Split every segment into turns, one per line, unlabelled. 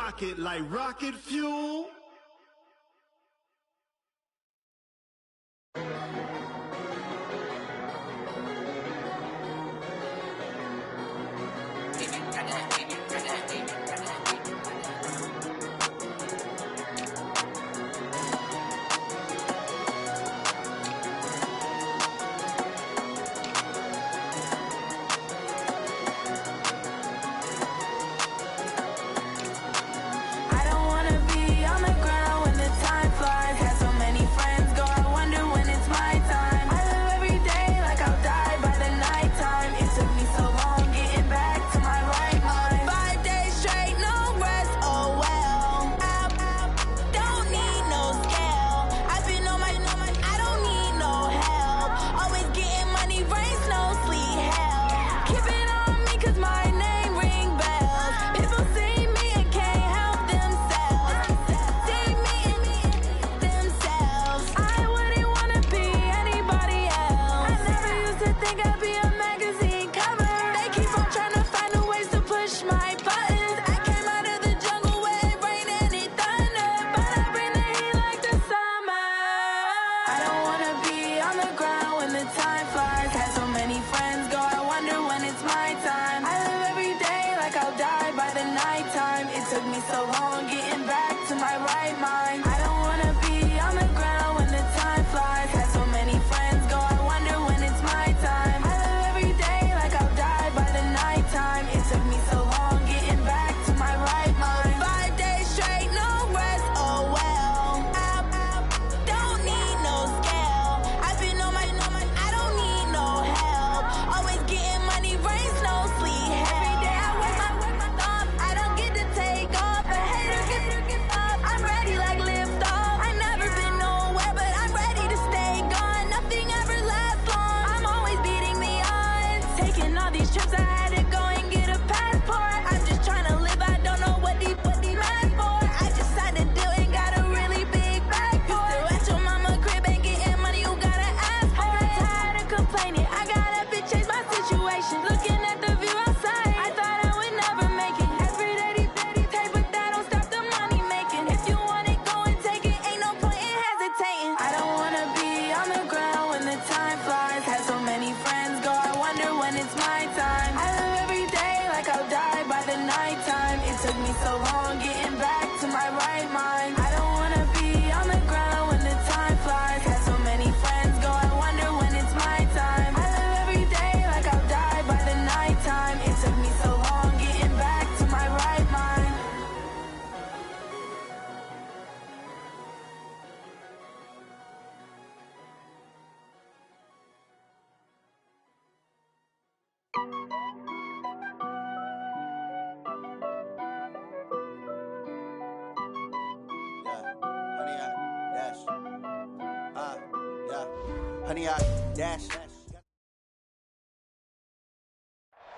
rocket like rocket fuel.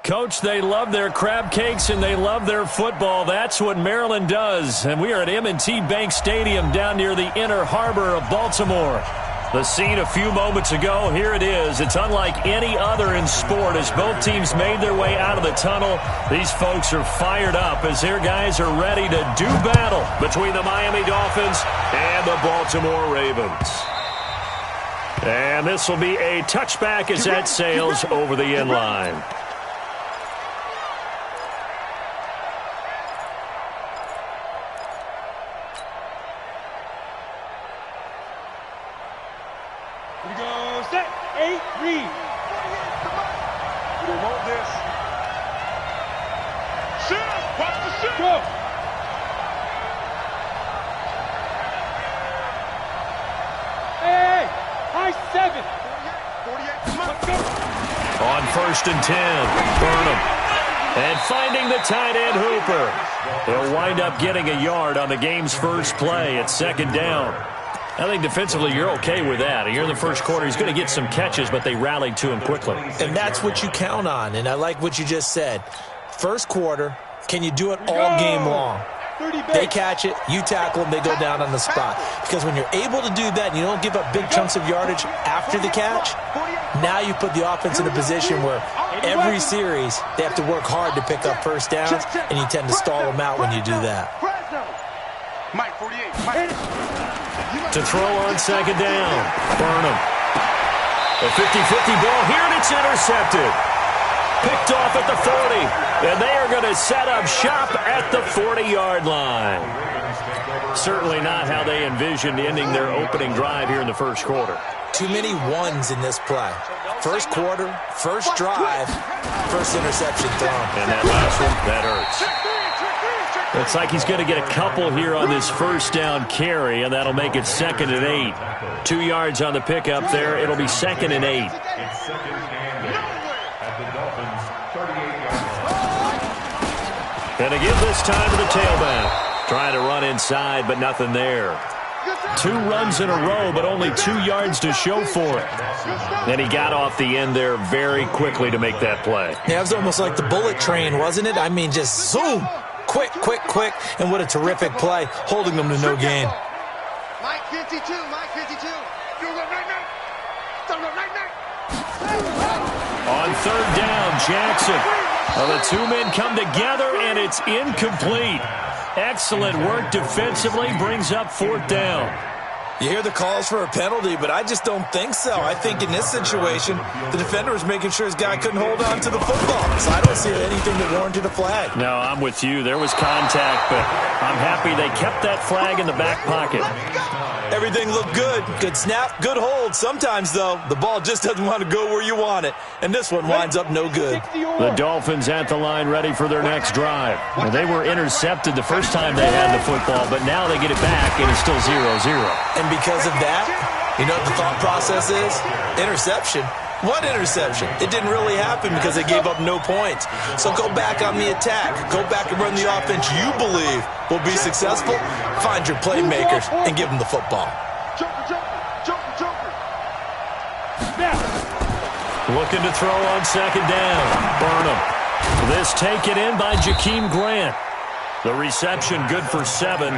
Coach, they love their crab cakes and they love their football. That's what Maryland does. And we are at M&T Bank Stadium down near the Inner Harbor of Baltimore. The scene a few moments ago, here it is. It's unlike any other in sport as both teams made their way out of the tunnel. These folks are fired up as their guys are ready to do battle between the Miami Dolphins and the Baltimore Ravens. And this will be a touchback as that sails over the end line. On 1st and 10, Burnham. And finding the tight end, Hooper. He'll wind up getting a yard on the game's first play at 2nd down. I think defensively you're okay with that. Here in the first quarter, he's going to get some catches, but they rallied to him quickly.
And that's what you count on, and I like what you just said. First quarter, can you do it all game long? They catch it, you tackle them, they go down on the spot. Because when you're able to do that and you don't give up big chunks of yardage after the catch, now you put the offense in a position where every series they have to work hard to pick up first downs, and you tend to stall them out when you do that.
To throw on second down. Burnham. A 50-50 ball here, and it's intercepted. Picked off at the 40, and they are going to set up shop at the 40-yard line. Certainly not how they envisioned ending their opening drive here in the first quarter.
Too many ones in this play. First quarter, first drive, first interception thrown.
And that last one, that hurts. Looks like he's going to get a couple here on this first down carry, and that'll make it 2nd and 8. 2 yards on the pickup there. It'll be 2nd and 8. And again this time to the tailback. Trying to run inside, but nothing there. 2 runs in a row, but only 2 yards to show for it. And he got off the end there very quickly to make that play.
Yeah, it was almost like the bullet train, wasn't it? I mean, just zoom. Quick, quick, quick. And what a terrific play, holding them to no gain.
Mike 52, Mike 52.
On 3rd down, Jackson. Well, the 2 men come together, and it's incomplete. Excellent work defensively, brings up 4th down.
You hear the calls for a penalty, but I just don't think so. I think in this situation, the defender was making sure his guy couldn't hold on to the football. So I don't see anything that warranted a flag.
No, I'm with you. There was contact, but I'm happy they kept that flag in the back pocket.
Everything looked good. Good snap, good hold. Sometimes, though, the ball just doesn't want to go where you want it. And this one winds up no good.
The Dolphins at the line ready for their next drive. Well, they were intercepted the first time they had the football, but now they get it back, and it's still 0-0.
And because of that, you know what the thought process is? Interception. What interception? It didn't really happen because they gave up no points. So go back on the attack. Go back and run the offense you believe will be successful. Find your playmakers and give them the football.
Looking to throw on 2nd down. Burnham. This taken in by Jakeem Grant. The reception good for 7.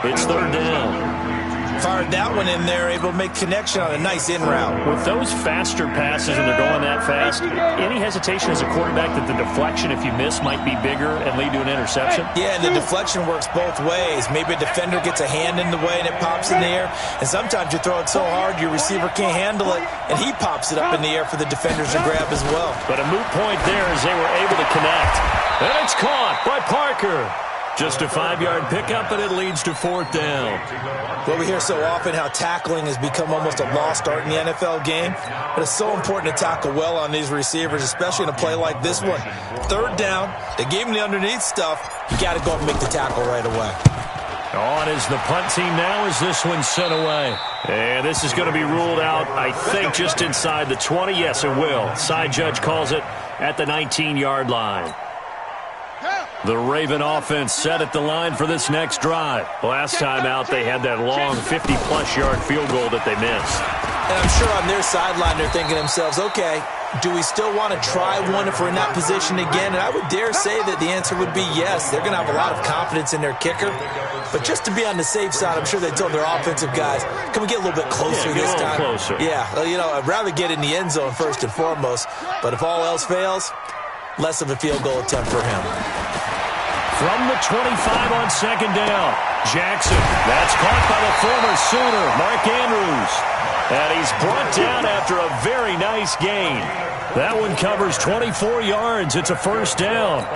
It's 3rd down.
Fired that one in there, able to make connection on a nice in route.
With those faster passes and they're going that fast, any hesitation as a quarterback that the deflection, if you miss, might be bigger and lead to an interception?
Yeah, and the deflection works both ways. Maybe a defender gets a hand in the way and it pops in the air. And sometimes you throw it so hard your receiver can't handle it, and he pops it up in the air for the defenders to grab as well.
But a moot point there as they were able to connect. And it's caught by Parker. Just a 5-yard pickup, and it leads to 4th down.
Well, we hear so often how tackling has become almost a lost art in the NFL game, but it's so important to tackle well on these receivers, especially in a play like this one. 3rd down, they gave him the underneath stuff. You got to go up and make the tackle right away.
On is the punt team now as this one's sent away. And this is going to be ruled out, I think, just inside the 20. Yes, it will. Side judge calls it at the 19-yard line. The Raven offense set at the line for this next drive. Last time out, they had that long 50-plus yard field goal that they missed.
And I'm sure on their sideline they're thinking to themselves, okay, do we still want to try one if we're in that position again? And I would dare say that the answer would be yes. They're going to have a lot of confidence in their kicker. But just to be on the safe side, I'm sure they told their offensive guys, can we get a little bit closer this time?
Closer.
Yeah, well, you know, I'd rather get in the end zone first and foremost. But if all else fails, less of a field goal attempt for him.
From the 25 on 2nd down, Jackson. That's caught by the former Sooner, Mark Andrews. And he's brought down after a very nice gain. That one covers 24 yards. It's a 1st down.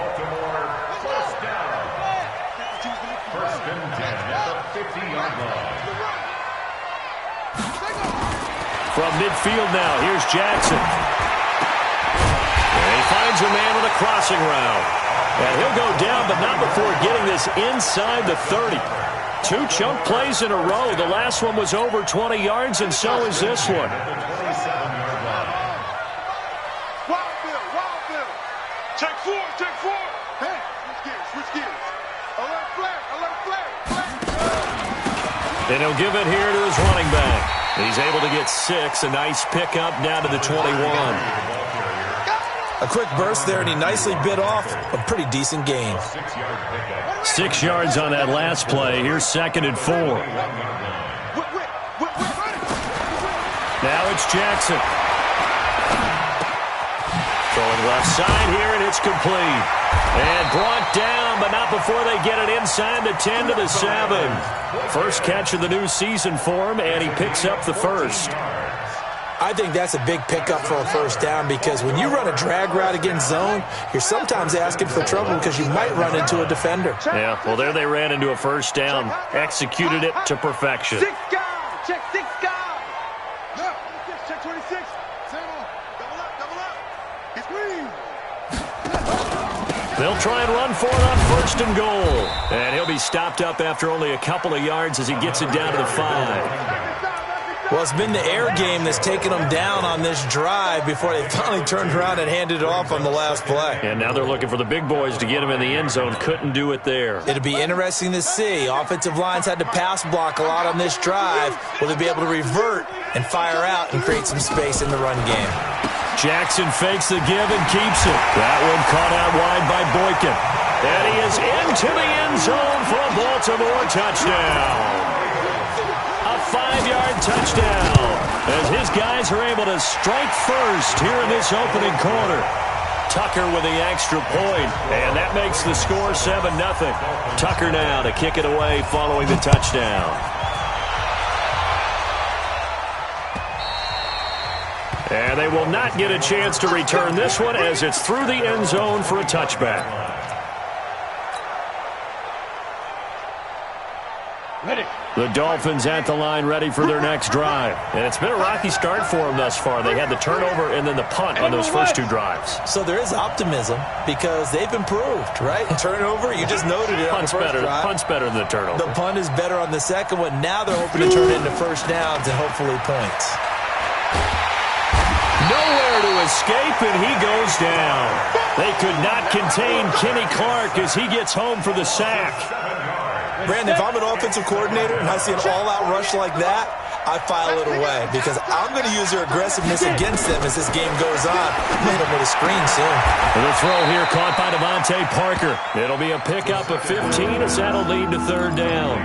From midfield now, here's Jackson. And he finds a man with a crossing route. And he'll go down, but not before getting this inside the 30. 2 chunk plays in a row. The last one was over 20 yards, and so is this one.
Wild Bill. Check 4. Hey, switch gears. Alert flag.
And he'll give it here to his running back. He's able to get 6. A nice pickup down to the 21.
A quick burst there, and he nicely bit off a pretty decent gain.
6 yards on that last play. Here's 2nd and 4. Now it's Jackson. Throwing left side here, and it's it's complete. And brought down, but not before they get it inside the 10 to the 7. First catch of the new season for him, and he picks up the first.
I think that's a big pickup for a first down because when you run a drag route against zone, you're sometimes asking for trouble because you might run into a defender.
Yeah, well, there they ran into a first down, executed it to perfection.
Six guys. Check 6 guys. No, check 26. Double up. He's green.
They'll try and run for it on first and goal. And he'll be stopped up after only a couple of yards as he gets it down to the 5.
Well, it's been the air game that's taken them down on this drive before they finally turned around and handed it off on the last play.
And now they're looking for the big boys to get him in the end zone. Couldn't do it there.
It'll be interesting to see. Offensive lines had to pass block a lot on this drive. Will they be able to revert and fire out and create some space in the run game?
Jackson fakes the give and keeps it. That one caught out wide by Boykin. And he is into the end zone for a Baltimore touchdown. A 5-yard touchdown as his guys are able to strike first here in this opening quarter. Tucker with the extra point, and that makes the score 7-0. Tucker now to kick it away following the touchdown. And they will not get a chance to return this one as it's through the end zone for a touchback.
Ready.
The Dolphins at the line ready for their next drive. And it's been a rocky start for them thus far. They had the turnover and then the punt on those first 2 drives.
So there is optimism because they've improved, right? Turnover, you just noted it.
Punt's better than the turnover.
The punt is better on the second one. Now they're hoping to turn it into first downs and hopefully points.
Nowhere to escape, and he goes down. They could not contain Kenny Clark as he gets home for the sack.
Brandon, if I'm an offensive coordinator and I see an all-out rush like that, I file it away because I'm going to use their aggressiveness against them as this game goes on. Hit them with a screen soon.
The throw here caught by Devontae Parker. It'll be a pickup of 15 as that'll lead to third down.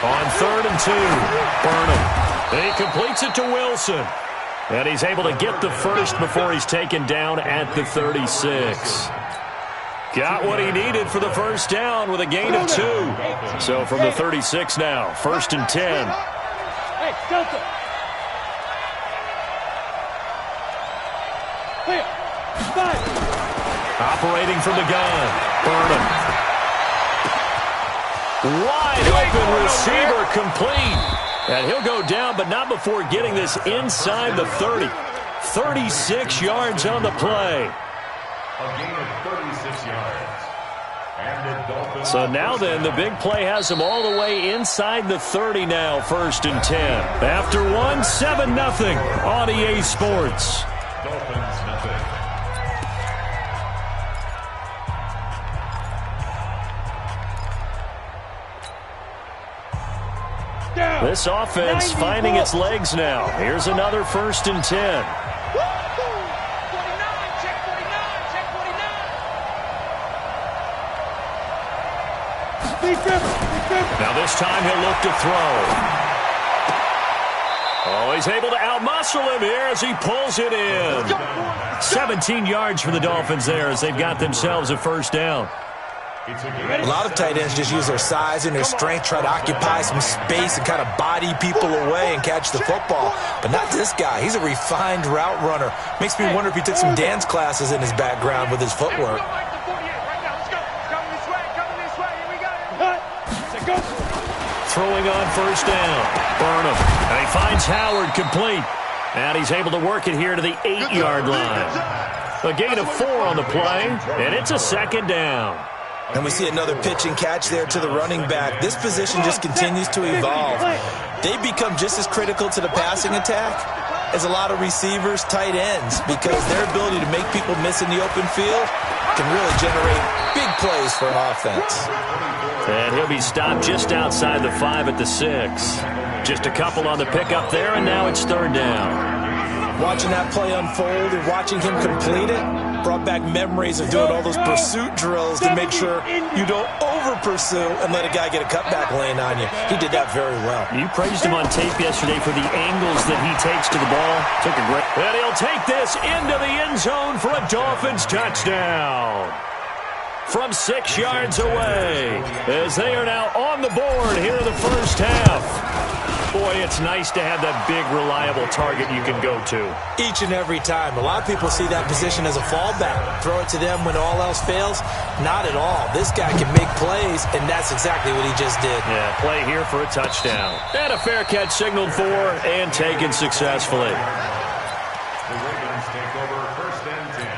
On 3rd and 2, Burnham. He completes it to Wilson. And he's able to get the first before he's taken down at the 36. Got what he needed for the first down with a gain of 2. So from the 36 now, 1st and 10.
Hey, Delta. Clear. 5.
Operating from the gun, Burnham. Wide open receiver complete. And he'll go down, but not before getting this inside the 30. 36 yards on the play.
A gain of 36 yards. And the Dolphins.
So now then, the big play has him all the way inside the 30 now, 1st and 10. After 1, 7-0 on EA Sports.
Dolphins nothing.
This offense finding its legs now. Here's another 1st and 10. Now this time he'll look to throw. Oh, he's able to outmuscle him here as he pulls it in. 17 yards for the Dolphins there as they've got themselves a first down.
A lot of tight ends just use their size and their strength, try to occupy some space and kind of body people away and catch the football. But not this guy. He's a refined route runner. Makes me wonder if he took some dance classes in his background with his footwork.
Throwing on first down. Burnham. And he finds Howard complete. And he's able to work it here to the 8-yard line. A gain of 4 on the play, and it's a 2nd down.
And we see another pitch and catch there to the running back. This position just continues to evolve. They become just as critical to the passing attack as a lot of receivers, tight ends, because their ability to make people miss in the open field can really generate big plays for an offense.
And he'll be stopped just outside the 5 at the 6. Just a couple on the pickup there, and now it's 3rd down.
Watching that play unfold and watching him complete it brought back memories of doing all those pursuit drills to make sure you don't over-pursue and let a guy get a cutback lane on you. He did that very well.
You praised him on tape yesterday for the angles that he takes to the ball. Took a great... And he'll take this into the end zone for a Dolphins touchdown. From 6 yards away, as they are now on the board here in the first half. Boy, it's nice to have that big, reliable target you can go to.
Each and every time. A lot of people see that position as a fallback. Throw it to them when all else fails. Not at all. This guy can make plays, and that's exactly what he just did.
Yeah, play here for a touchdown. And a fair catch signaled for and taken successfully.
The Ravens take over first and 10.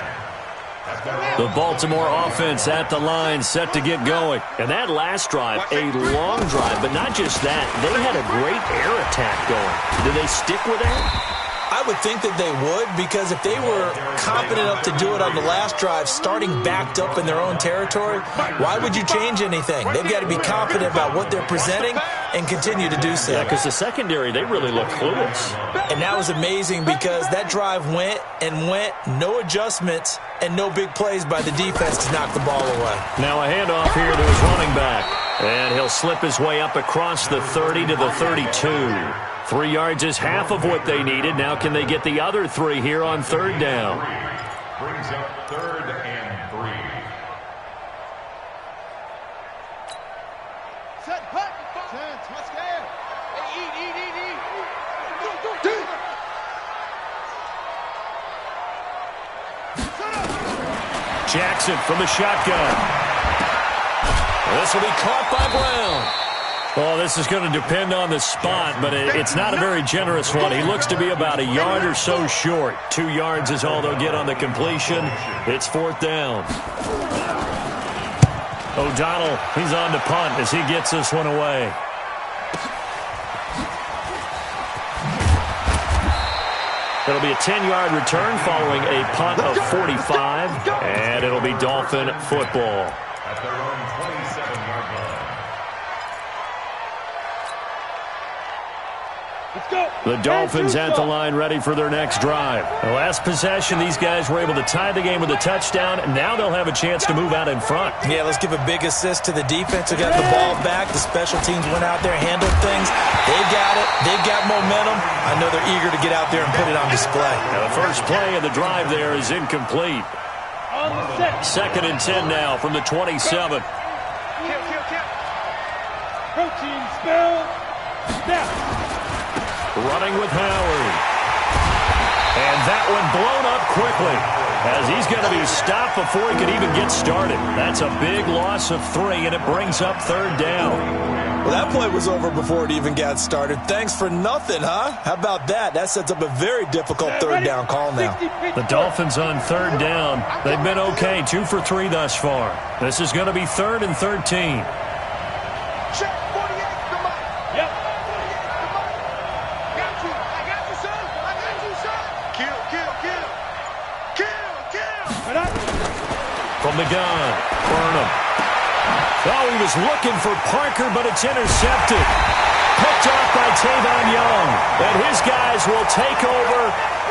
The Baltimore offense at the line, set to get going. And that last drive, a long drive, but not just that. They had a great air attack going. Do they stick with that?
I would think that they would, because if they were confident enough to do it on the last drive, starting backed up in their own territory, why would you change anything? They've got to be confident about what they're presenting and continue to do so.
Yeah, because the secondary, they really look clueless.
And that was amazing because that drive went and went, no adjustments, and no big plays by the defense to knock the ball away.
Now a handoff here to his running back. And he'll slip his way up across the 30 to the 32. 3 yards is half of what they needed. Now can they get the other 3 here on third down?
Brings up 3rd and 3.
Set, hut. 10, let's go. Hey, eat.
Jackson from the shotgun. This will be caught by Brown. Well, this is going to depend on the spot, but it's not a very generous one. He looks to be about a yard or so short. 2 yards is all they'll get on the completion. It's 4th down. O'Donnell, he's on to punt as he gets this one away. It'll be a 10-yard return following a punt of 45, and it'll be Dolphin football.
At their own 27-yard line.
Let's go.
The Dolphins at the line ready for their next drive. The last possession, these guys were able to tie the game with a touchdown, and now they'll have a chance to move out in front.
Yeah, let's give a big assist to the defense who got the ball back. The special teams went out there, handled things. They've got it. They've got momentum. I know they're eager to get out there and put it on display.
Now the first play of the drive there is incomplete.
On the set.
2nd and 10 now from the 27.
Kill.
Protein spell. Snap.
Running with Howard. And that one blown up quickly as he's going to be stopped before he could even get started. That's a big loss of 3, and it brings up 3rd down.
Well, that play was over before it even got started. Thanks for nothing, huh? How about that? That sets up a very difficult 3rd down call now.
The Dolphins on 3rd down. They've been okay, 2 for 3 thus far. This is going to be 3rd and 13.
Check 48, come on.
Yep.
I got you, son. Kill.
Right up.
From the gun, Burnham. Oh, he was looking for Parker, but it's intercepted. Picked off by Tavon Young. And his guys will take over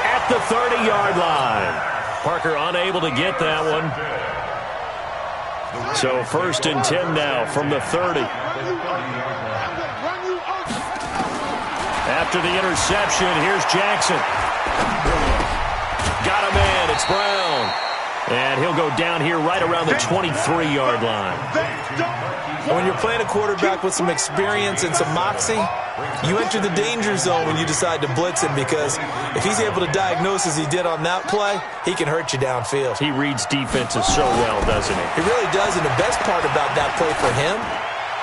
at the 30-yard line. Parker unable to get that one. So 1st and 10 now from the 30. After the interception, here's Jackson. Got a man, it's Brown. And he'll go down here right around the 23-yard line.
And when you're playing a quarterback with some experience and some moxie, you enter the danger zone when you decide to blitz him, because if he's able to diagnose as he did on that play, he can hurt you downfield.
He reads defenses so well, doesn't he?
He really does, and the best part about that play for him,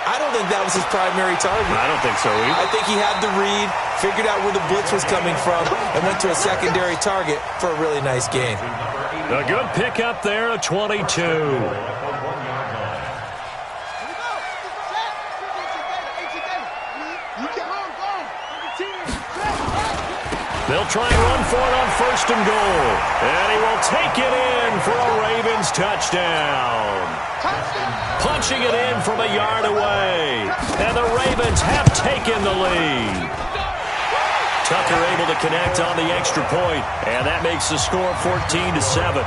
I don't think that was his primary target.
I don't think so either.
I think he had the read, figured out where the blitz was coming from, and went to a secondary target for a really nice gain.
A good pickup there, a 22. They'll try and run for it on 1st and goal. And he will take it in for a Ravens touchdown. Punching it in from a yard away. And the Ravens have taken the lead. Tucker able to connect on the extra point, and that makes the score 14-7.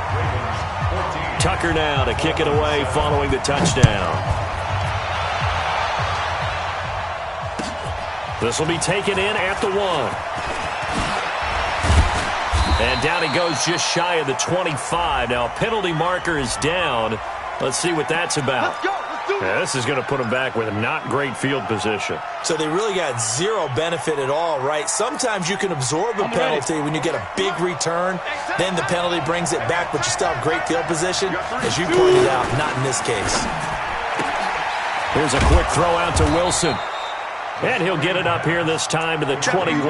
Tucker now to kick it away following the touchdown. This will be taken in at the 1. And down he goes just shy of the 25. Now a penalty marker is down. Let's see what that's about.
Let's go. Let's do it.
Yeah, this is going to put them back with not great field position.
So they really got zero benefit at all, right? Sometimes you can absorb a penalty when you get a big return. Then the penalty brings it back, but you still have great field position. As you pointed out, not in this case.
Here's a quick throw out to Wilson. And he'll get it up here this time to the 21.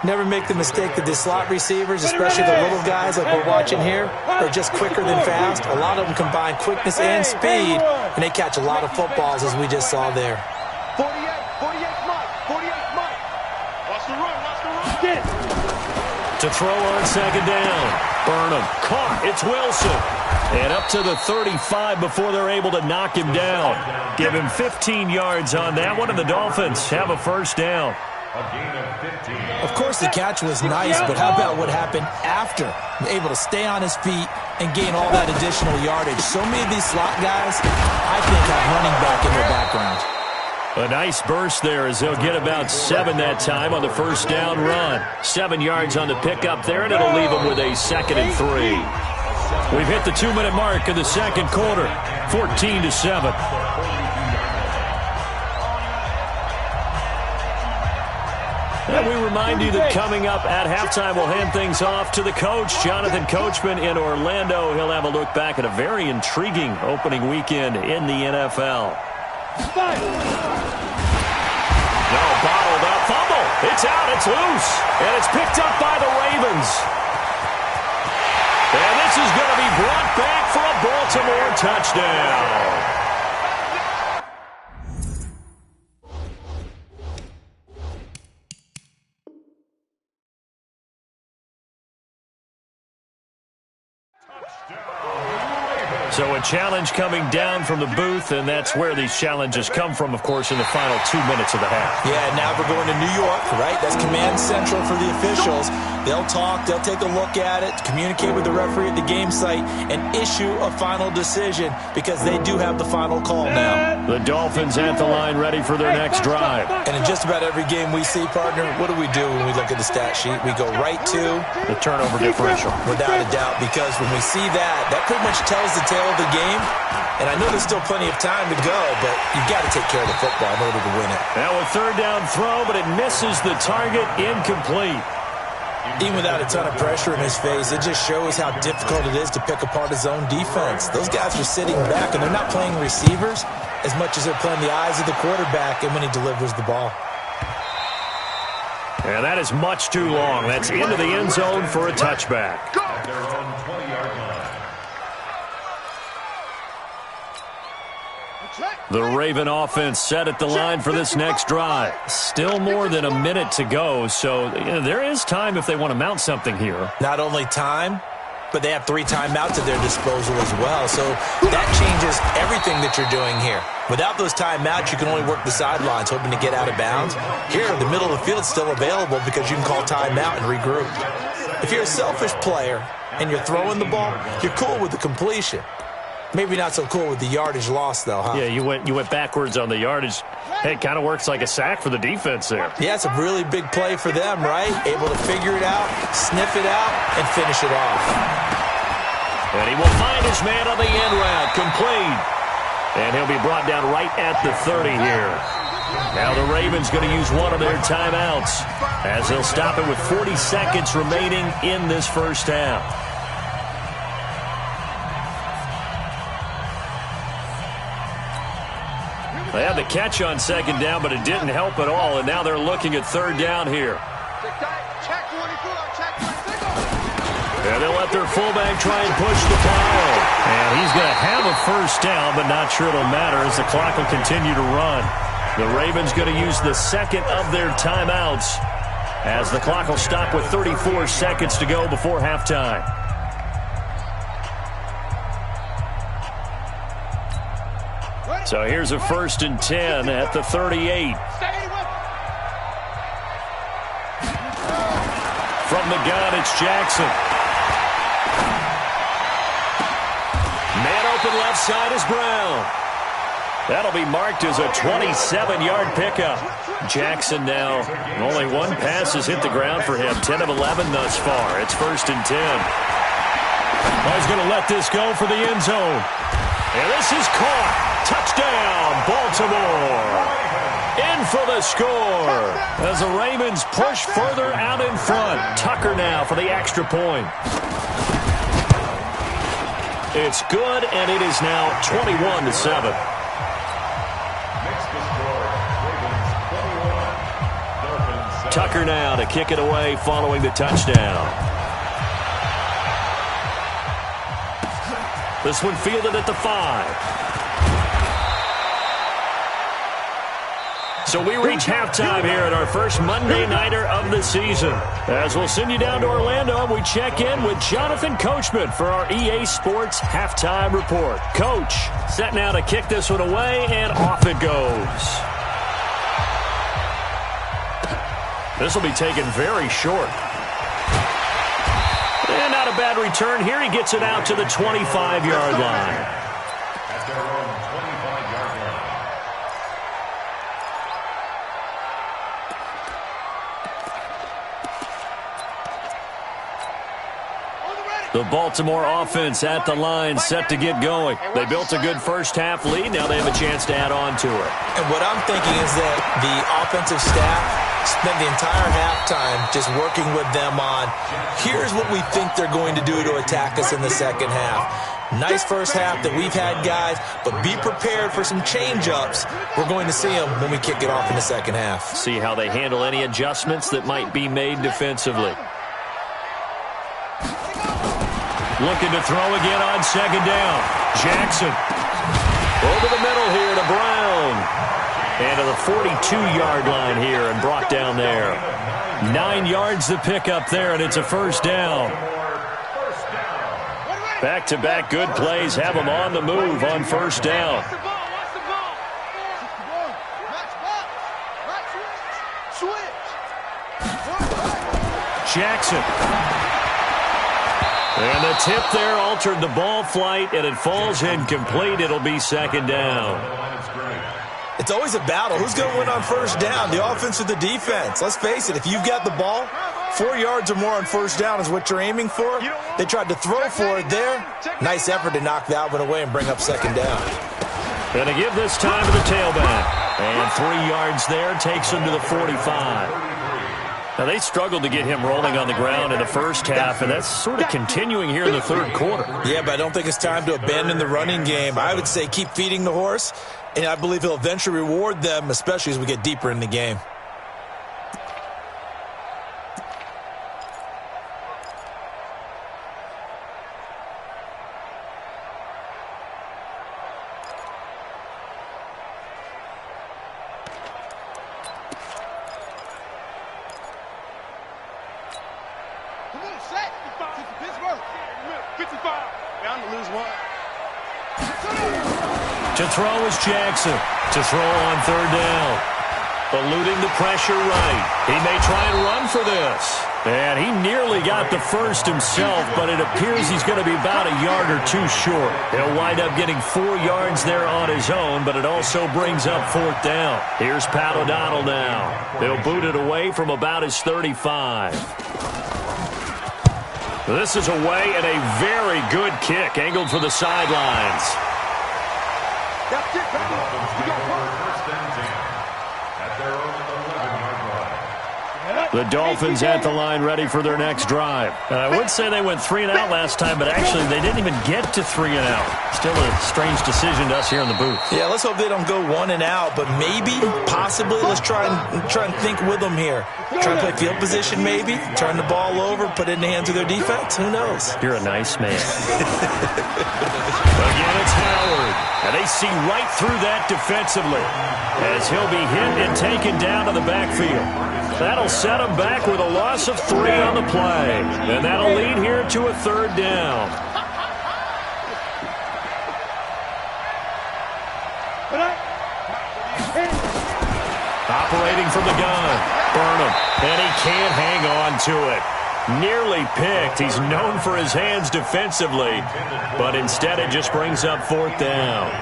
Never make the mistake that the slot receivers, especially the little guys like we're watching here, are just quicker than fast. A lot of them combine quickness and speed, and they catch a lot of footballs, as we just saw there.
48 Mike. 48 Mike. Watch the run. Watch the run.
Get.
To throw on second down. Burnham caught. It's Wilson. And up to the 35 before they're able to knock him down. Give him 15 yards on that one, and the Dolphins have a first down.
A gain of 15.
Of course, the catch was nice, but how about what happened after? Able to stay on his feet and gain all that additional yardage. So many of these slot guys, I think, have running back in their background.
A nice burst there as they'll get about 7 that time on the first down run. 7 yards on the pickup there, and it'll leave them with a 2nd and 3. We've hit the 2-minute mark in the second quarter, 14-7. And we remind you that coming up at halftime, we'll hand things off to the coach, Jonathan Coachman in Orlando. He'll have a look back at a very intriguing opening weekend in the NFL. No, bottled up, fumble. It's out, it's loose, and it's picked up by the Ravens. And this is going to be brought back for a Baltimore touchdown. So a challenge coming down from the booth, and that's where these challenges come from, of course, in the final 2 minutes of the half.
Yeah, now we're going to New York, right? That's command central for the officials. They'll talk, they'll take a look at it, communicate with the referee at the game site, and issue a final decision because they do have the final call now.
The Dolphins at the line ready for their next drive.
And in just about every game we see, partner, what do we do when we look at the stat sheet? We go right to
the turnover differential.
Without a doubt, because when we see that, that pretty much tells the tale of the game. And I know there's still plenty of time to go, but you've got to take care of the football in order to win it.
Now a third down throw, but it misses the target, incomplete.
Even without a ton of pressure in his face, it just shows how difficult it is to pick apart his own defense. Those guys are sitting back, and they're not playing receivers as much as they're playing the eyes of the quarterback and when he delivers the ball.
And that is much too long. That's into the end zone for a touchback.
At their own 20-yard line.
The Raven offense set at the line for this next drive. Still more than a minute to go, so there is time if they want to mount something here.
Not only time, but they have 3 timeouts at their disposal as well. So that changes everything that you're doing here. Without those timeouts, you can only work the sidelines, hoping to get out of bounds. Here, the middle of the field is still available because you can call timeout and regroup. If you're a selfish player and you're throwing the ball, you're cool with the completion. Maybe not so cool with the yardage loss, though, huh?
Yeah, you went backwards on the yardage. Hey, it kind of works like a sack for the defense there.
Yeah, it's a really big play for them, right? Able to figure it out, sniff it out, and finish it off.
And he will find his man on the end route, complete. And he'll be brought down right at the 30 here. Now the Ravens going to use one of their timeouts as they'll stop it with 40 seconds remaining in this first half. They had the catch on second down, but it didn't help at all, and now they're looking at third down here. And they'll let their fullback try and push the pile. And he's going to have a first down, but not sure it'll matter as the clock will continue to run. The Ravens going to use the second of their timeouts as the clock will stop with 34 seconds to go before halftime. So here's a 1st and 10 at the 38. the gun, it's Jackson. Man open left side is Brown. That'll be marked as a 27-yard pickup. Jackson now, only one pass has hit the ground for him. 10 of 11 thus far. It's 1st and 10. Oh, he's going to let this go for the end zone. And this is caught. Touchdown, Baltimore. In for the score as the Ravens push further out in front. Tucker now for the extra point. It's good, and it is now 21-7. Tucker now to kick it away following the touchdown. This one fielded at the 5. So we reach halftime here at our first Monday Nighter of the season. As we'll send you down to Orlando, we check in with Jonathan Coachman for our EA Sports Halftime Report. Coach, set now to kick this one away, and off it goes. This will be taken very short. And not a bad return here. He gets it out to the 25-yard line.
At their own 25-yard line.
The Baltimore offense at the line, set to get going. They built a good first-half lead. Now they have a chance to add on to it.
And what I'm thinking is that the offensive staff spent the entire halftime just working with them on, here's what we think they're going to do to attack us in the second half. Nice first half that we've had, guys, but be prepared for some change-ups. We're going to see them when we kick it off in the second half.
See how they handle any adjustments that might be made defensively. Looking to throw again on second down. Jackson. Over the middle here to Brown. And to the 42-yard line here and brought down there. 9 yards to pick up there, and it's a first down. Back-to-back good plays have them on the move on first down. Jackson. And the tip there altered the ball flight, and it falls incomplete. It'll be second down.
It's always a battle. Who's going to win on first down, the offense or the defense? Let's face it, if you've got the ball, 4 yards or more on first down is what you're aiming for. They tried to throw for it there. Nice effort to knock that one away and bring up second down.
Going to give this time to the tailback. And 3 yards there takes him to the 45. Now, they struggled to get him rolling on the ground in the first half, and that's sort of continuing here in the third quarter.
Yeah, but I don't think it's time to abandon the running game. I would say keep feeding the horse, and I believe he'll eventually reward them, especially as we get deeper in the game.
To throw is Jackson. To throw on third down. Eluding the pressure right. He may try and run for this. And he nearly got the first himself, but it appears he's going to be about a yard or two short. He'll wind up getting 4 yards there on his own, but it also brings up fourth down. Here's Pat O'Donnell now. He'll boot it away from about his 35. This is away and a very good kick, angled for the sidelines.
That's it, baby. You got
First and 10 at their own 11-yard line.
The Dolphins at the line ready for their next drive. I would say they went 3 and out last time, but actually they didn't even get to 3 and out. Still a strange decision to us here in the booth.
Yeah, let's hope they don't go 1 and out, but maybe, possibly, let's try and think with them here. Try and play field position maybe, turn the ball over, put it in the hands of their defense. Who knows?
You're a nice man. Again, it's Howard. And they see right through that defensively as he'll be hit and taken down to the backfield. That'll set him back with a loss of 3 on the play. And that'll lead here to a third down. Operating from the gun. Burnham. And he can't hang on to it. Nearly picked. He's known for his hands defensively, but instead it just brings up 4th down.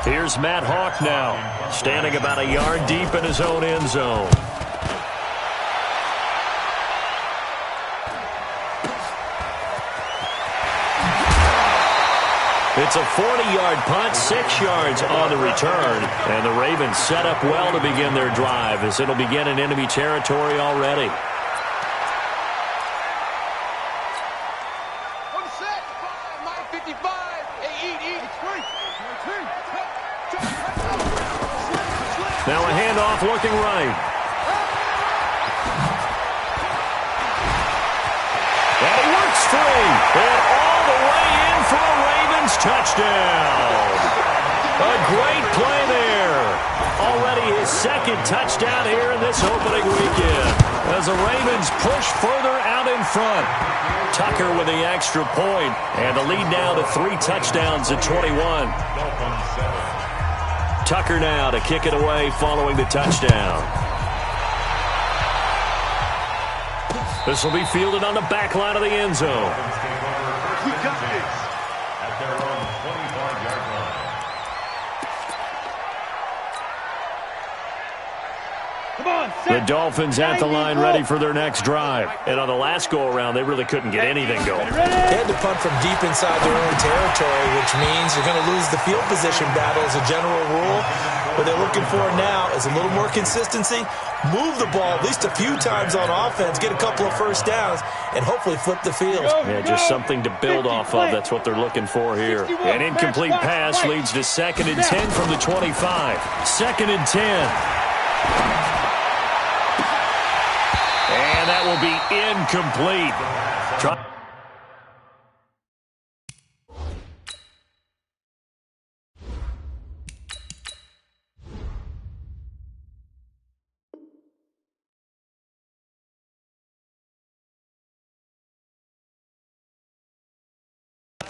Here's Matt Hawk now, standing about a yard deep in his own end zone. It's a 40-yard punt, 6 yards on the return, and the Ravens set up well to begin their drive as it'll begin in enemy territory already. Now a handoff looking right. And he works free. And all the way in for a Ravens touchdown. A great play there. Already his 2nd touchdown here in this opening weekend. As the Ravens push further out in front. Tucker with the extra point. And the lead now to 3 touchdowns at 21. Tucker now to kick it away following the touchdown. This will be fielded on the back line of the end zone.
We got this.
At their own 25-yard line.
Come on,
The Dolphins at the line ready for their next drive. And on the last go-around, they really couldn't get anything going.
They had to punt from deep inside their own territory, which means you're going to lose the field position battle as a general rule. What they're looking for now is a little more consistency, move the ball at least a few times on offense, get a couple of first downs, and hopefully flip the field.
Yeah, just something to build off of. That's what they're looking for here. An incomplete pass leads to 2nd and 10 from the 25. 2nd and 10. And that will be incomplete.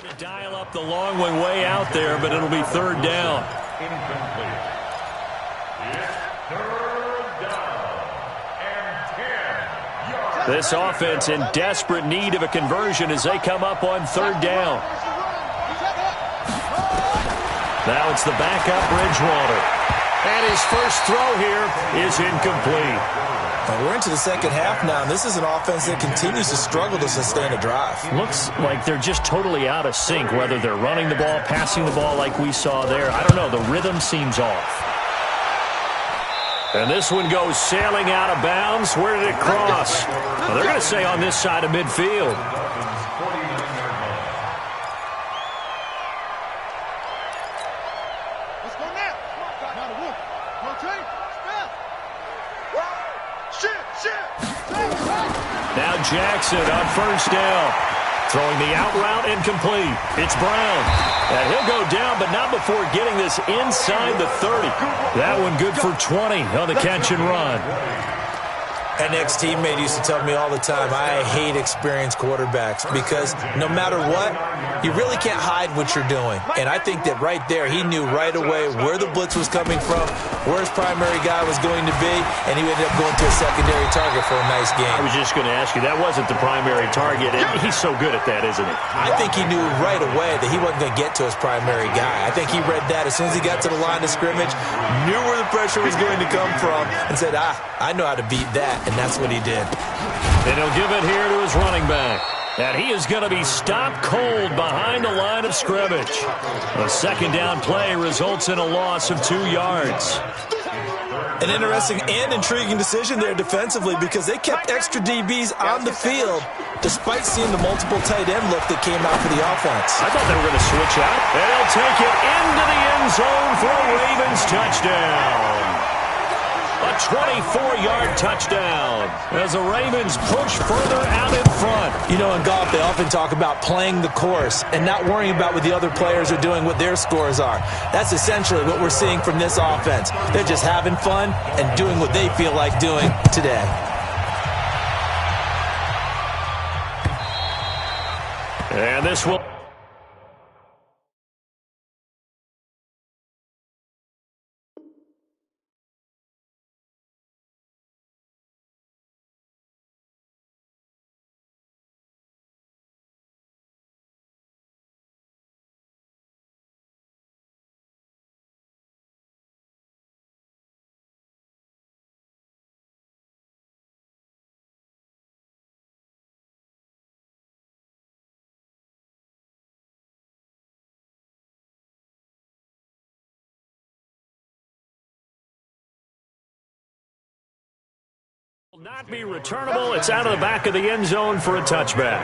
To dial up the long one way out there, but it'll be 3rd down.
Incomplete. It's 3rd down and 10 yards.
This offense in desperate need of a conversion as they come up on 3rd down. Now it's the backup Bridgewater. And his first throw here is incomplete.
And we're into the 2nd half now, and this is an offense that continues to struggle to sustain a drive.
Looks like they're just totally out of sync, whether they're running the ball, passing the ball like we saw there. I don't know. The rhythm seems off. And this one goes sailing out of bounds. Where did it cross? Well, they're going to say on this side of midfield.
Let's go now. Now the roof. Rotate. Spell.
Now Jackson on 1st down. Throwing the out route incomplete. It's Brown. And he'll go down, but not before getting this inside the 30. That one good for 20 on the catch and run.
An ex-teammate used to tell me all the time, I hate experienced quarterbacks because no matter what, you really can't hide what you're doing. And I think that right there, he knew right away where the blitz was coming from, where his primary guy was going to be, and he ended up going to a secondary target for a nice game.
I was just going to ask you, that wasn't the primary target, and he's so good at that, isn't he?
I think he knew right away that he wasn't going to get to his primary guy. I think he read that as soon as he got to the line of scrimmage, knew where the pressure was going to come from, and said, I know how to beat that. And that's what he did.
And he'll give it here to his running back. And he is going to be stopped cold behind the line of scrimmage. A 2nd down play results in a loss of 2 yards.
An interesting and intriguing decision there defensively because they kept extra DBs on the field despite seeing the multiple tight end look that came out for the offense.
I thought they were going to switch out. And they'll take it into the end zone for a Ravens touchdown. A 24-yard touchdown as the Ravens push further out in front.
You know, in golf, they often talk about playing the course and not worrying about what the other players are doing, what their scores are. That's essentially what we're seeing from this offense. They're just having fun and doing what they feel like doing today.
And this will... Will not be returnable. It's out of the back of the end zone for a touchback.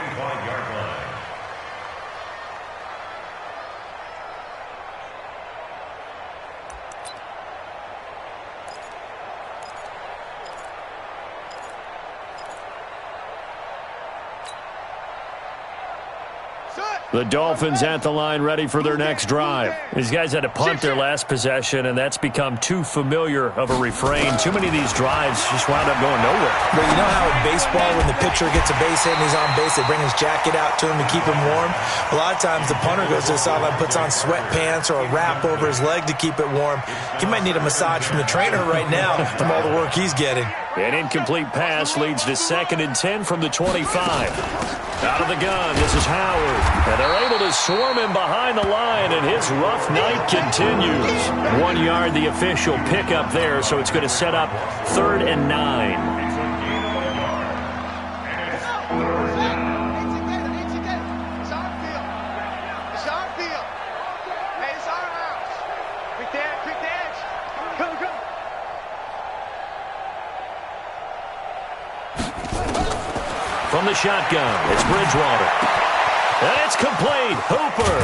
The Dolphins at the line ready for their next drive. These guys had to punt their last possession, and that's become too familiar of a refrain. Too many of these drives just wound up going nowhere.
Well, you know how in baseball when the pitcher gets a base hit and he's on base, they bring his jacket out to him to keep him warm? A lot of times the punter goes to the sideline, puts on sweatpants or a wrap over his leg to keep it warm. He might need a massage from the trainer right now from all the work he's getting.
An incomplete pass leads to 2nd and 10 from the 25. Out of the gun, this is Howard. And they're able to swarm him behind the line, and his rough night continues. 1 yard, the official pickup there, so it's going to set up 3rd and 9. From the shotgun, it's Bridgewater. And it's complete. Hooper.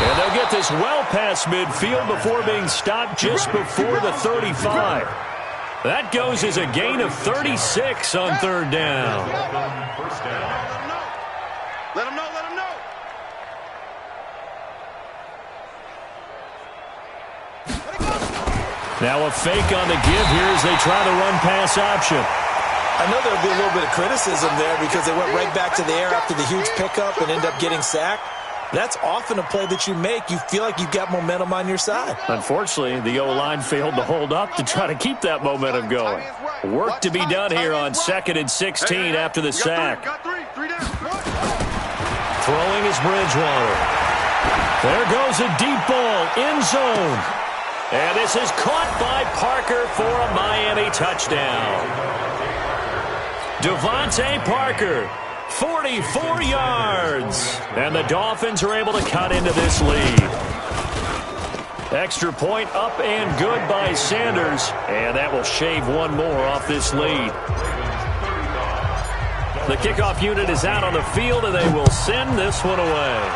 And they'll get this well past midfield before being stopped just before the 35. That goes as a gain of 36 on 3rd down.
Let him know, let him know.
Now a fake on the give here as they try the run pass option.
I know there'll be a little bit of criticism there because they went right back to the air after the huge pickup and end up getting sacked. That's often a play that you make. You feel like you've got momentum on your side.
Unfortunately, the O-line failed to hold up to try to keep that momentum going. Work to be done here on 2nd and 16 after the sack. Throwing is Bridgewater. There goes a deep ball, end zone. And this is caught by Parker for a Miami touchdown. Devontae Parker, 44 yards. And the Dolphins are able to cut into this lead. Extra point up and good by Sanders. And that will shave one more off this lead. The kickoff unit is out on the field, and they will send this one away.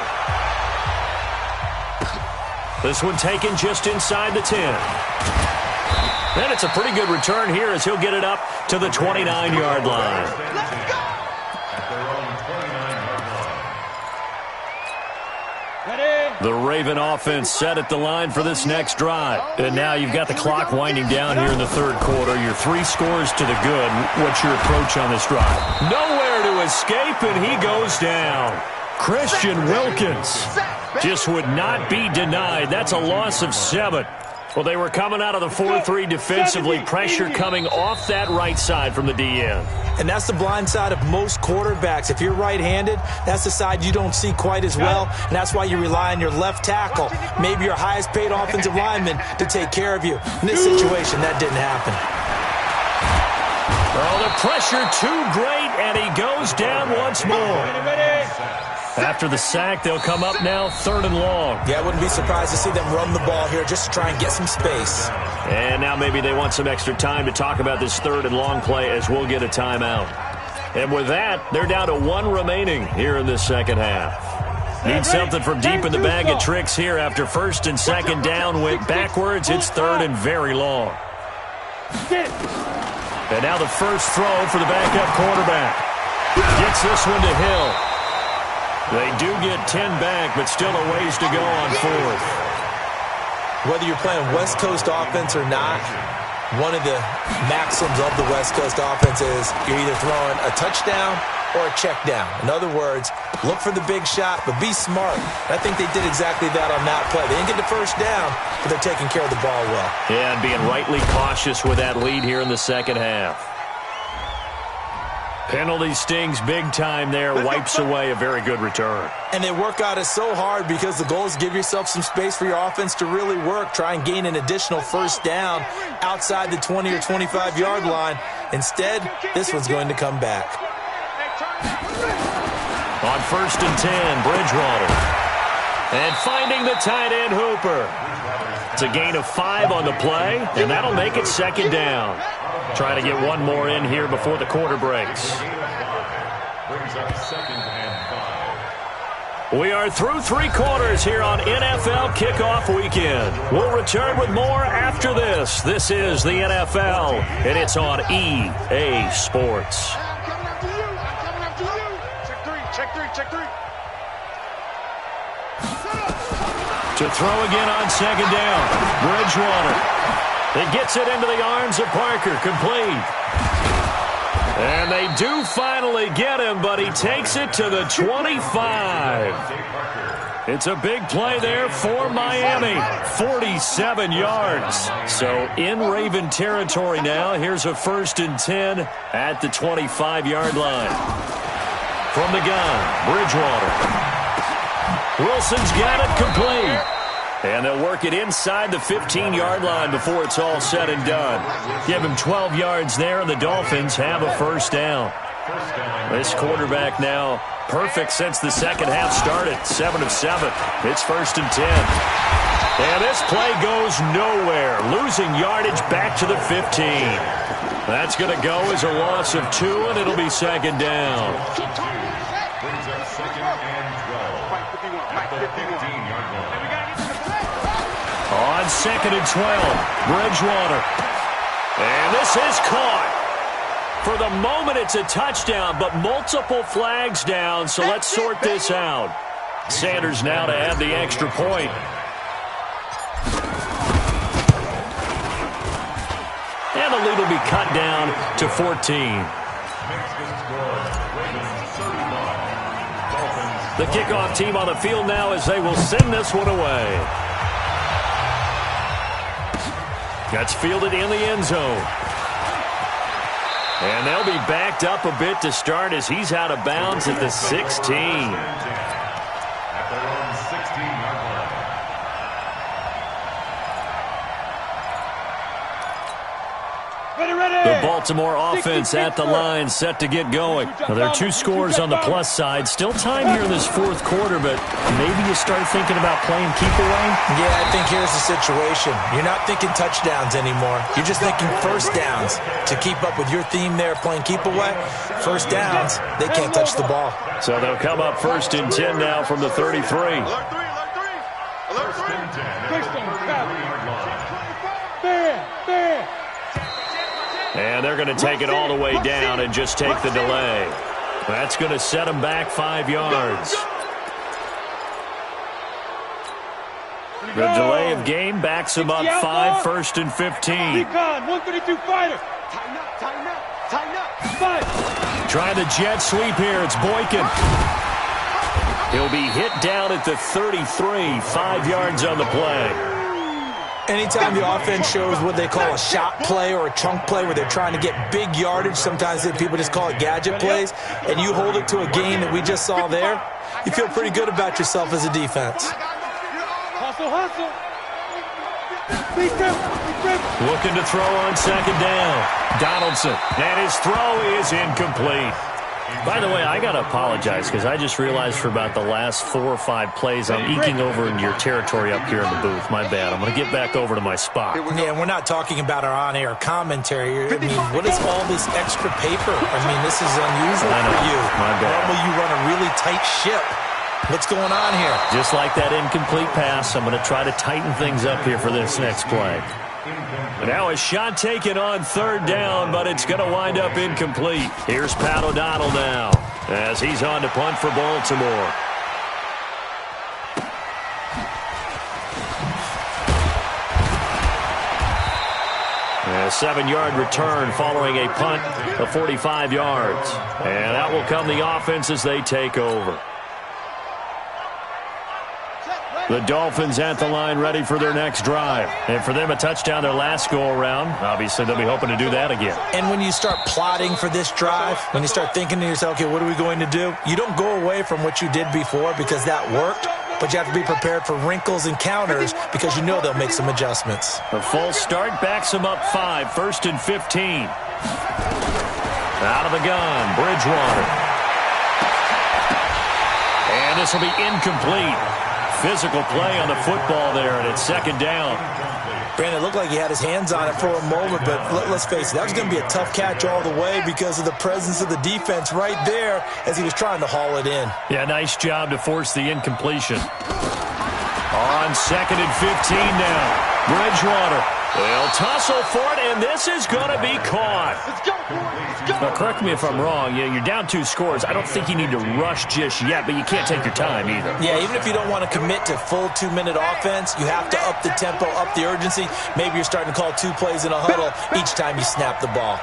This one taken just inside the 10. And it's a pretty good return here as he'll get it up to the 29-yard line. The Raven offense set at the line for this next drive. And now you've got the clock winding down here in the 3rd quarter. You're 3 scores to the good. What's your approach on this drive? Nowhere to escape, and he goes down. Christian Wilkins just would not be denied. That's a loss of 7. Well, they were coming out of the 4-3 defensively. Pressure coming off that right side from the DN.
And that's the blind side of most quarterbacks. If you're right-handed, that's the side you don't see quite as well, and that's why you rely on your left tackle, maybe your highest-paid offensive lineman, to take care of you. In this situation, that didn't happen.
Oh, the pressure too great, and he goes down once more. After the sack, they'll come up now 3rd and long.
Yeah, I wouldn't be surprised to see them run the ball here just to try and get some space.
And now maybe they want some extra time to talk about this 3rd and long play as we'll get a timeout. And with that, they're down to 1 remaining here in this second half. Need something from deep in the bag of tricks here after 1st and 2nd down went backwards. It's 3rd and very long. And now the first throw for the backup quarterback. Gets this one to Hill. They do get 10 back, but still a ways to go on 4th.
Whether you're playing West Coast offense or not, one of the maxims of the West Coast offense is you're either throwing a touchdown or a check down. In other words, look for the big shot, but be smart. I think they did exactly that on that play. They didn't get the first down, but they're taking care of the ball well.
Yeah, and being rightly cautious with that lead here in the second half. Penalty stings big time there, wipes away a very good return.
And they work out it so hard because the goal is give yourself some space for your offense to really work. Try and gain an additional first down outside the 20 or 25-yard line. Instead, this one's going to come back.
On 1st and 10, Bridgewater. And finding the tight end, Hooper. It's a gain of 5 on the play, and that'll make it 2nd down. Trying to get one more in here before the quarter breaks.
Brings up 2nd and 5.
We are through 3 quarters here on NFL Kickoff Weekend. We'll return with more after this. This is the NFL, and it's on EA Sports.
I'm coming after you. I'm coming after you. Check 3. Check 3. Check 3.
To throw again on 2nd down. Bridgewater. It gets it into the arms of Parker. Complete. And they do finally get him, but he takes it to the 25. It's a big play there for Miami. 47 yards. So in Raven territory now. Here's a 1st and 10 at the 25-yard line. From the gun, Bridgewater. Wilson's got it complete. And they'll work it inside the 15-yard line before it's all said and done. Give him 12 yards there, and the Dolphins have a 1st down. This quarterback now perfect since the second half started. 7 of 7. It's 1st and 10. And this play goes nowhere. Losing yardage back to the 15. That's going to go as a loss of 2, and it'll be 2nd down.
Brings up 2nd and 12. At the 15-yard line.
On 2nd and 12, Bridgewater. And this is caught. For the moment, it's a touchdown, but multiple flags down, so let's sort this out. Sanders now to add the extra point. And the lead will be cut down to 14. The kickoff team on the field now as they will send this one away. That's fielded in the end zone. And they'll be backed up a bit to start as he's out of bounds at the 16.
At their own 16-yard line.
The Baltimore offense at the line, set to get going. Well, there are 2 scores on the plus side. Still time here in this 4th quarter, but maybe you start thinking about playing keep away?
Yeah, I think here's the situation. You're not thinking touchdowns anymore. You're just thinking 1st downs. To keep up with your theme there, playing keep away, 1st downs, they can't touch the ball.
So they'll come up 1st and 10 now from the 33.
Alert 3. Alert 3. Alert 3.
1st and 10 at the 33-yard line.
And they're going to take it all the way down and just take the delay. That's going to set them back 5 yards. The delay of game backs them up 5, 1st and 15.
132 fighter.
Tighten up. Tighten up. Tighten up.
Trying the jet sweep here. It's Boykin. He'll be hit down at the 33, 5 yards on the play.
Anytime the offense shows what they call a shot play or a chunk play where they're trying to get big yardage, sometimes people just call it gadget plays, and you hold it to a gain that we just saw there, you feel pretty good about yourself as a defense.
Hustle, hustle.
Looking to throw on 2nd down. Donaldson. And his throw is incomplete. By the way, I got to apologize because I just realized for about the last 4 or 5 plays I'm eking over into your territory up here in the booth. My bad. I'm going to get back over to my spot.
Yeah, we're not talking about our on-air commentary. I mean, what is all this extra paper? I mean, this is unusual for you.
My bad.
Normally you run a really tight ship. What's going on here?
Just like that incomplete pass, I'm going to try to tighten things up here for this next play. Now a shot taken on 3rd down, but it's going to wind up incomplete. Here's Pat O'Donnell now as he's on to punt for Baltimore. A 7-yard return following a punt of 45 yards. And that will come the offense as they take over. The Dolphins at the line ready for their next drive. And for them, a touchdown their last go-around. Obviously, they'll be hoping to do that again.
And when you start plotting for this drive, when you start thinking to yourself, okay, what are we going to do? You don't go away from what you did before because that worked, but you have to be prepared for wrinkles and counters because you know they'll make some adjustments.
The false start backs them up 5, 1st and 15. Out of the gun, Bridgewater. And this will be incomplete. Physical play on the football there, and it's 2nd down.
Brandon, it looked like he had his hands on it for a moment, but let's face it, that was going to be a tough catch all the way because of the presence of the defense right there as he was trying to haul it in.
Yeah, nice job to force the incompletion. On 2nd and 15 now. Bridgewater. They'll tussle for it, and this is going to be caught.
Let's go, boys. Let's go.
Now, correct me if I'm wrong. Yeah, you're down 2 scores. I don't think you need to rush just yet, but you can't take your time either.
Yeah, even if you don't want to commit to full 2-minute offense, you have to up the tempo, up the urgency. Maybe you're starting to call 2 plays in a huddle each time you snap the ball.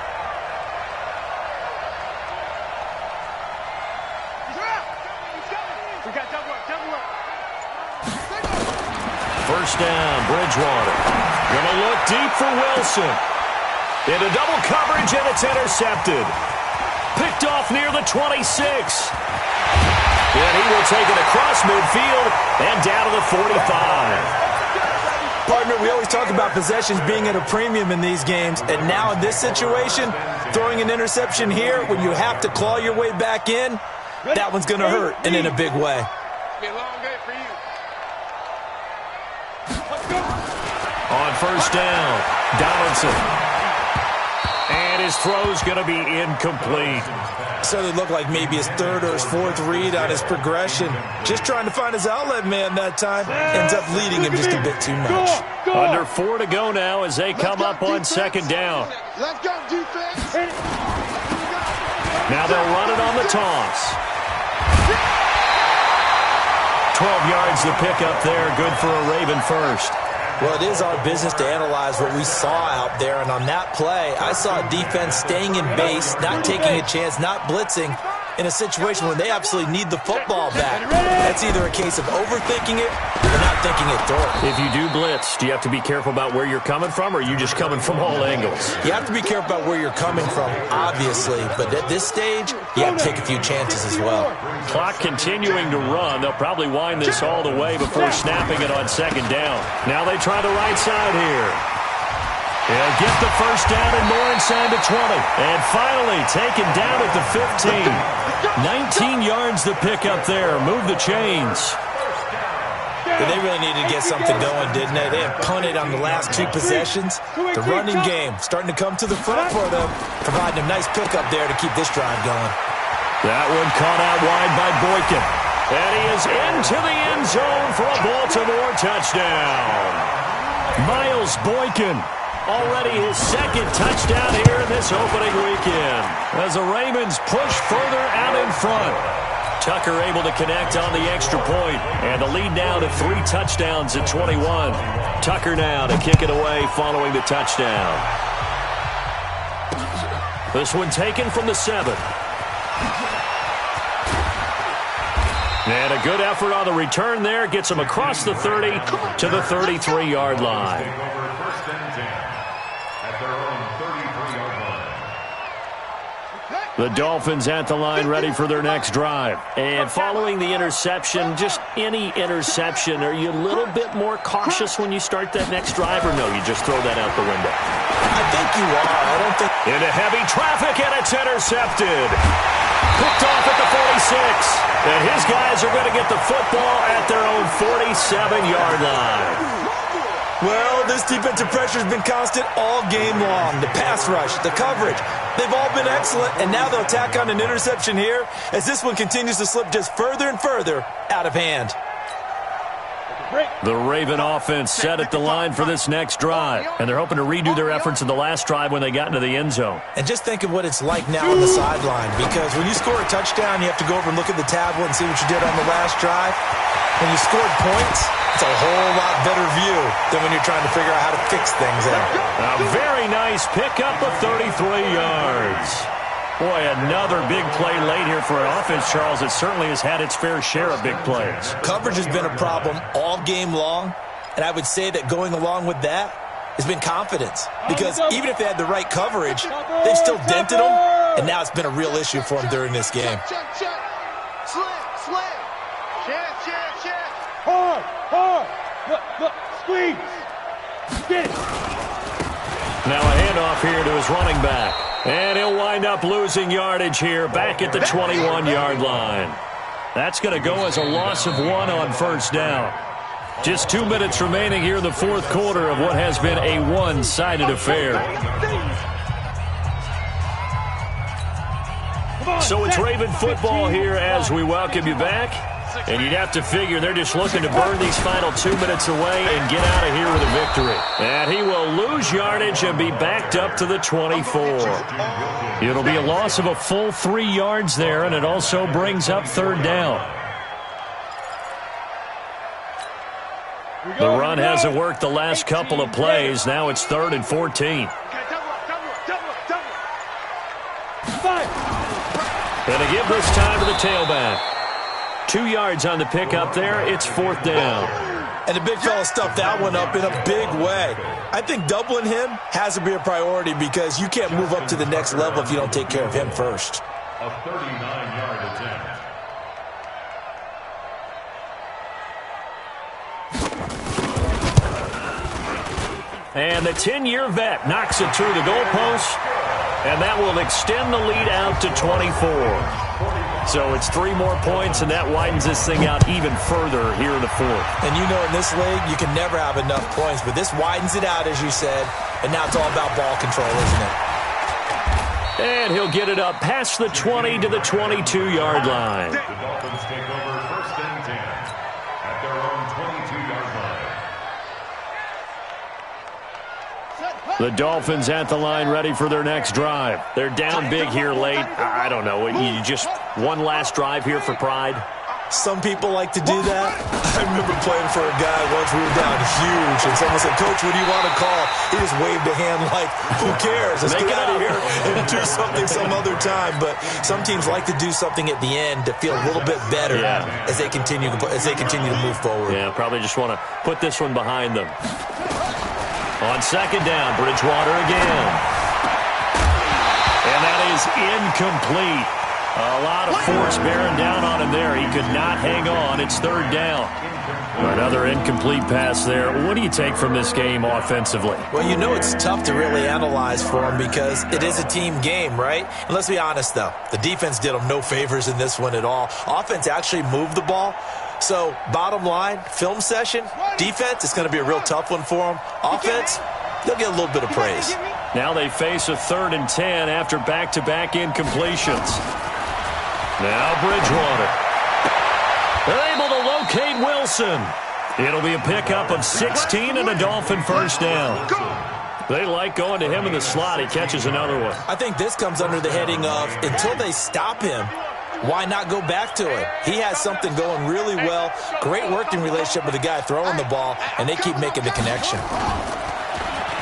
We got double up, double up.
First down, Bridgewater. Gonna look deep for Wilson. Into double coverage, and it's intercepted. Picked off near the 26. And he will take it across midfield and down to the 45.
Partner, we always talk about possessions being at a premium in these games, and now in this situation, throwing an interception here when you have to claw your way back in, that one's going to hurt, and in a big way.
Be a long day for you.
On first down, Donaldson. And his throw's going to be incomplete.
So it looked like maybe his 3rd or his 4th read on his progression. Just trying to find his outlet man that time. Ends up leading him just a bit too much.
Under 4 to go now as they come up on 2nd down.
Let's go, defense.
Now they'll run it on the toss. 12 yards to pick up there. Good for a Raven first.
Well, it is our business to analyze what we saw out there, and on that play, I saw a defense staying in base, not taking a chance, not blitzing, in a situation where they absolutely need the football back. That's either a case of overthinking it or not thinking it through.
If you do blitz, do you have to be careful about where you're coming from, or are you just coming from all angles?
You have to be careful about where you're coming from, obviously, but at this stage, you have to take a few chances as well.
Clock continuing to run. They'll probably wind this all the way before snapping it on 2nd down. Now they try the right side here. They'll get the first down and more inside the 20. And finally taken down at the 15. 19 yards to pick up there. Move the chains.
But they really needed to get something going, didn't they? They had punted on the last 2 possessions. The running game starting to come to the front for them, providing a nice pickup there to keep this drive going.
That one caught out wide by Boykin. And he is into the end zone for a Baltimore touchdown. Miles Boykin. Already his 2nd touchdown here in this opening weekend. As the Ravens push further out in front. Tucker able to connect on the extra point. And the lead now to 3 touchdowns at 21. Tucker now to kick it away following the touchdown. This one taken from the 7. And a good effort on the return there. Gets him across the 30 to the 33-yard line. The Dolphins at the line ready for their next drive. And following the interception, just any interception, are you a little bit more cautious when you start that next drive, or no, you just throw that out the window?
I think you are. I don't think...
Into heavy traffic, and it's intercepted. Picked off at the 46. And his guys are going to get the football at their own 47-yard line.
Well, this defensive pressure has been constant all game long. The pass rush, the coverage, they've all been excellent, and now they'll tack on an interception here as this one continues to slip just further and further out of hand.
The Raven offense set at the line for this next drive, and they're hoping to redo their efforts in the last drive when they got into the end zone.
And just think of what it's like now on the sideline, because when you score a touchdown, you have to go over and look at the tablet and see what you did on the last drive. When you scored points, it's a whole lot better view than when you're trying to figure out how to fix things out.
A very nice pickup of 33 yards. Boy, another big play late here for an offense, Charles. It certainly has had its fair share of big plays.
Coverage has been a problem all game long, and I would say that going along with that has been confidence. Because even if they had the right coverage, they've still dented them, and now it's been a real issue for them during this game.
Check. Slam. Check.
Hard. Look, squeeze. Get it.
Now a handoff here to his running back. And he'll wind up losing yardage here back at the 21-yard line. That's going to go as a loss of 1 on first down. Just 2 minutes remaining here in the fourth quarter of what has been a one-sided affair. So it's Raven football here as we welcome you back. And you'd have to figure they're just looking to burn these final 2 minutes away and get out of here with a victory. And he will lose yardage and be backed up to the 24. It'll be a loss of a full 3 yards there, and it also brings up third down. The run hasn't worked the last couple of plays. Now it's 3rd and 14. And they give this time to the tailback. 2 yards on the pickup there. It's 4th down.
And the big fella stuffed that one up in a big way. I think doubling him has to be a priority because you can't move up to the next level if you don't take care of him first.
A 39-yard attempt.
And the 10-year vet knocks it through the goalpost, and that will extend the lead out to 24. So it's 3 more points, and that widens this thing out even further here in the fourth.
And you know in this league, you can never have enough points, but this widens it out, as you said, and now it's all about ball control, isn't it?
And he'll get it up past the 20 to the 22-yard line.
The Dolphins take over 1st and 10 at their own 22-yard line.
The Dolphins at the line ready for their next drive. They're down big here late. I don't know. You just one last drive here for pride?
Some people like to do that. I remember playing for a guy once. We were down huge, and someone said, "Coach, what do you want to call?" He just waved a hand like, who cares? Let's get out of here and do something some other time. But some teams like to do something at the end to feel a little bit better as they continue to move forward.
Yeah, probably just want to put this one behind them. On 2nd down, Bridgewater again. And that is incomplete. A lot of force bearing down on him there. He could not hang on. It's 3rd down. Another incomplete pass there. What do you take from this game offensively?
Well, you know it's tough to really analyze for him because it is a team game, right? And let's be honest, though. The defense did him no favors in this one at all. Offense actually moved the ball. So, bottom line, film session, defense, it's going to be a real tough one for them. Offense, they'll get a little bit of praise.
Now they face a 3rd and 10 after back-to-back incompletions. Now Bridgewater. They're able to locate Wilson. It'll be a pickup of 16 and a Dolphin 1st down. They like going to him in the slot. He catches another one.
I think this comes under the heading of until they stop him, why not go back to it? He has something going really well. Great working relationship with the guy throwing the ball, and they keep making the connection.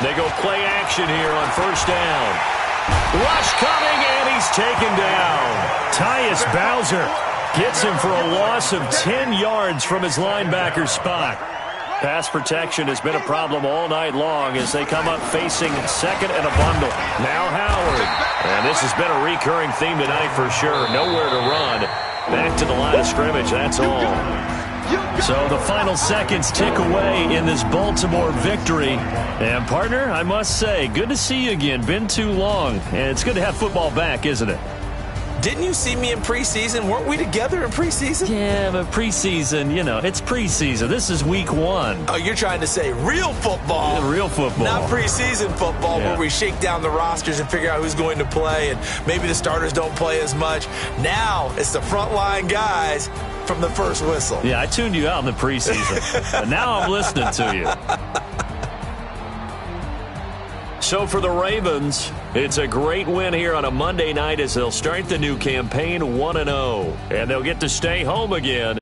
They go play action here on 1st down. Rush coming, and he's taken down. Tyus Bowser gets him for a loss of 10 yards from his linebacker spot. Pass protection has been a problem all night long as they come up facing 2nd and a bundle. Now Howard. And this has been a recurring theme tonight for sure. Nowhere to run. Back to the line of scrimmage, that's all. So the final seconds tick away in this Baltimore victory. And partner, I must say, good to see you again. Been too long. And it's good to have football back, isn't it?
Didn't you see me in preseason? Weren't we together in preseason?
Yeah, but preseason, you know, it's preseason. This is week 1.
Oh, you're trying to say real football.
Yeah, real football.
Not preseason football where we shake down the rosters and figure out who's going to play, and maybe the starters don't play as much. Now it's the frontline guys from the first whistle.
Yeah, I tuned you out in the preseason. And now I'm listening to you. So for the Ravens, it's a great win here on a Monday night as they'll start the new campaign 1-0. And they'll get to stay home again.